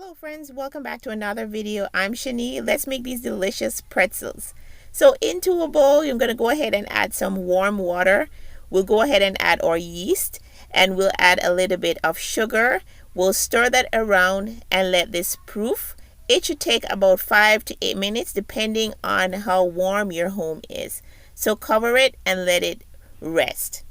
Hello friends, welcome back to another video. I'm Shani. Let's make these delicious pretzels. So into a bowl, I'm going to go ahead and add some warm water. We'll go ahead and add our yeast and we'll add a little bit of sugar. We'll stir that around and let this proof. It should take about 5 to 8 minutes depending on how warm your home is. So cover it and let it rest.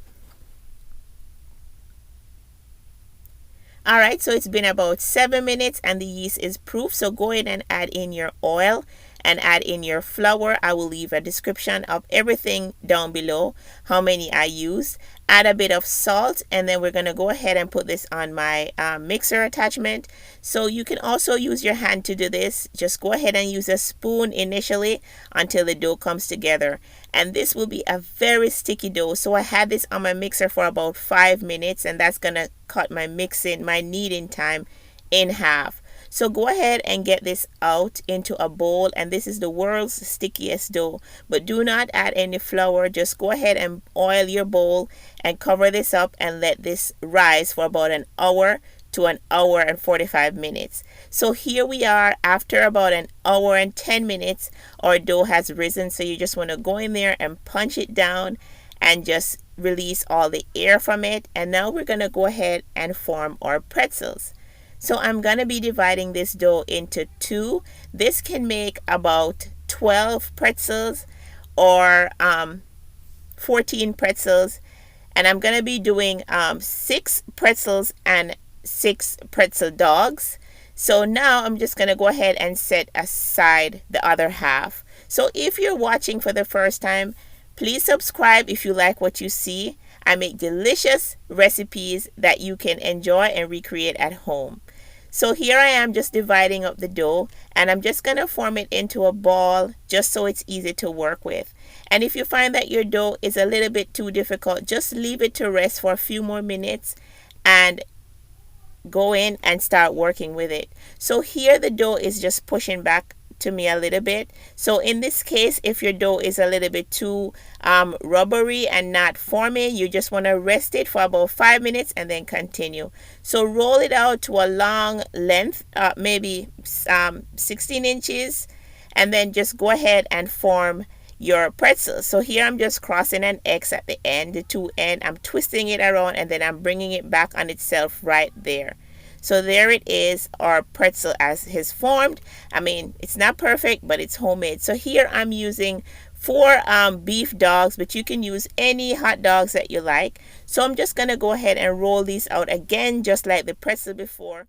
Alright, so it's been about 7 minutes and the yeast is proof. So go ahead and add in your oil and add in your flour. I will leave a description of everything down below, how many I used. Add a bit of salt, and then we're going to go ahead and put this on my mixer attachment. So you can also use your hand to do this. Just go ahead and use a spoon initially until the dough comes together. And this will be a very sticky dough. So I had this on my mixer for about 5 minutes, and that's going to cut my kneading time in half. So go ahead and get this out into a bowl, and this is the world's stickiest dough. But do not add any flour. Just go ahead and oil your bowl and cover this up and let this rise for about an hour to an hour and 45 minutes. So here we are after about an hour and 10 minutes. Our dough has risen, so you just want to go in there and punch it down and just release all the air from it. And now we're going to go ahead and form our pretzels. So I'm going to be dividing this dough into two. This can make about 12 pretzels or 14 pretzels. And I'm going to be doing 6 pretzels and 6 pretzel dogs. So now I'm just going to go ahead and set aside the other half. So if you're watching for the first time, please subscribe if you like what you see. I make delicious recipes that you can enjoy and recreate at home. So here I am just dividing up the dough, and I'm just going to form it into a ball just so it's easy to work with. And if you find that your dough is a little bit too difficult, just leave it to rest for a few more minutes and go in and start working with it. So here the dough is just pushing back to me a little bit. So in this case, if your dough is a little bit too rubbery and not forming, you just want to rest it for about 5 minutes and then continue. So roll it out to a long length, maybe 16 inches, and then just go ahead and form your pretzels. So here I'm just crossing an X at the end, the two end. I'm twisting it around and then I'm bringing it back on itself right there. So there it is, our pretzel as is formed. I mean, it's not perfect, but it's homemade. So here I'm using 4 beef dogs, but you can use any hot dogs that you like. So I'm just going to go ahead and roll these out again, just like the pretzel before.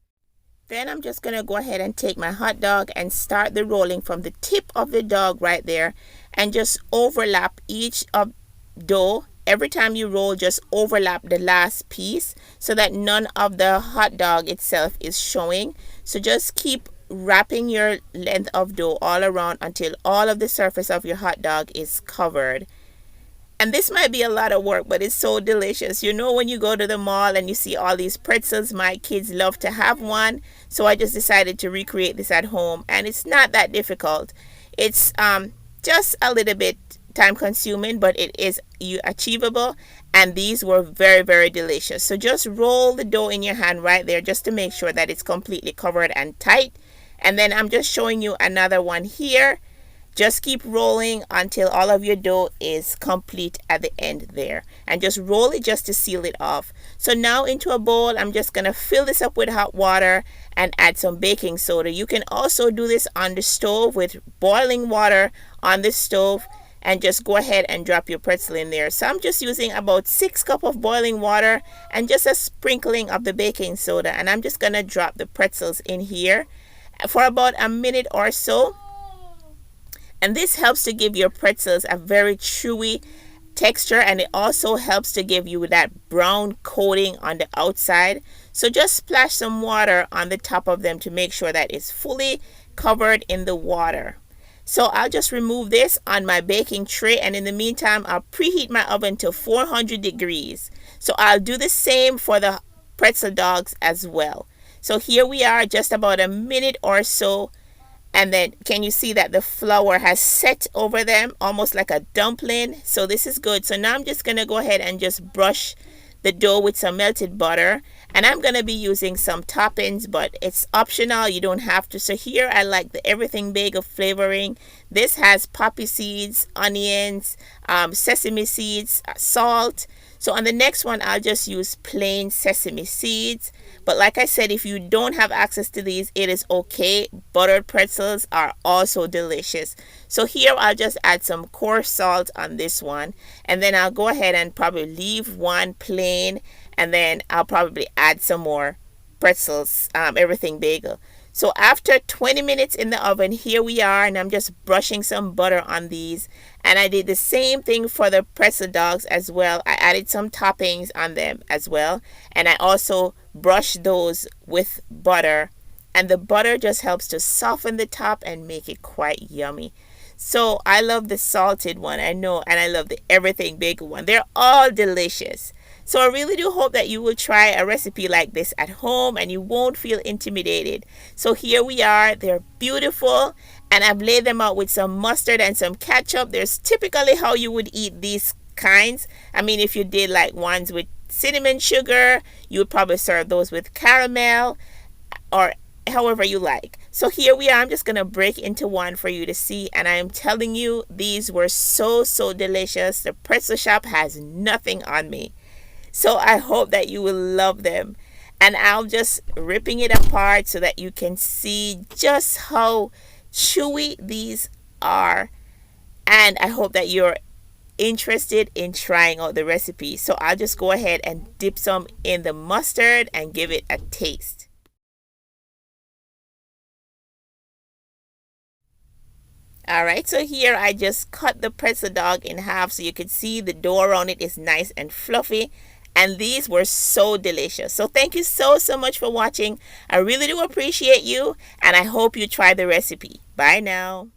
Then I'm just going to go ahead and take my hot dog and start the rolling from the tip of the dog right there and just overlap each of dough. Every time you roll, just overlap the last piece so that none of the hot dog itself is showing. So just keep wrapping your length of dough all around until all of the surface of your hot dog is covered. And this might be a lot of work, but it's so delicious. You know, when you go to the mall and you see all these pretzels, my kids love to have one. So I just decided to recreate this at home. And it's not that difficult. It's just a little bit time consuming, but it is achievable, and these were very, very delicious. So just roll the dough in your hand right there just to make sure that it's completely covered and tight. And then I'm just showing you another one here. Just keep rolling until all of your dough is complete at the end there, and just roll it just to seal it off. So now into a bowl, I'm just gonna fill this up with hot water and add some baking soda. You can also do this on the stove with boiling water on the stove, and just go ahead and drop your pretzel in there. So I'm just using about 6 cups of boiling water and just a sprinkling of the baking soda, and I'm just gonna drop the pretzels in here for about a minute or so. And this helps to give your pretzels a very chewy texture, and it also helps to give you that brown coating on the outside. So just splash some water on the top of them to make sure that it's fully covered in the water. So I'll just remove this on my baking tray, and in the meantime I'll preheat my oven to 400 degrees. So I'll do the same for the pretzel dogs as well. So here we are, just about a minute or so, and then can you see that the flour has set over them almost like a dumpling? So this is good. So now I'm just gonna go ahead and just brush the dough with some melted butter, And I'm going to be using some toppings, but it's optional. You don't have to. So here I like the everything bagel flavoring. This has poppy seeds, onions, sesame seeds, salt. So on the next one, I'll just use plain sesame seeds. But like I said, if you don't have access to these, it is okay. Buttered pretzels are also delicious. So here I'll just add some coarse salt on this one. And then I'll go ahead and probably leave one plain. And then I'll probably add some more pretzels, everything bagel. So after 20 minutes in the oven, here we are, and I'm just brushing some butter on these. And I did the same thing for the pretzel dogs as well. I added some toppings on them as well. And I also brushed those with butter. And the butter just helps to soften the top and make it quite yummy. So I love the salted one, I know, and I love the everything bagel one. They're all delicious. So I really do hope that you will try a recipe like this at home and you won't feel intimidated. So here we are. They're beautiful, and I've laid them out with some mustard and some ketchup. There's typically how you would eat these kinds. I mean, if you did like ones with cinnamon sugar, you would probably serve those with caramel or however you like. So here we are. I'm just going to break into one for you to see, and I am telling you, these were so delicious. The pretzel shop has nothing on me. So I hope that you will love them. And I'll just ripping it apart so that you can see just how chewy these are. And I hope that you're interested in trying out the recipe. So I'll just go ahead and dip some in the mustard and give it a taste. Alright, so here I just cut the pretzel dog in half so you can see the dough around it is nice and fluffy. And these were so delicious. So thank you so much for watching. I really do appreciate you, and I hope you try the recipe. Bye now.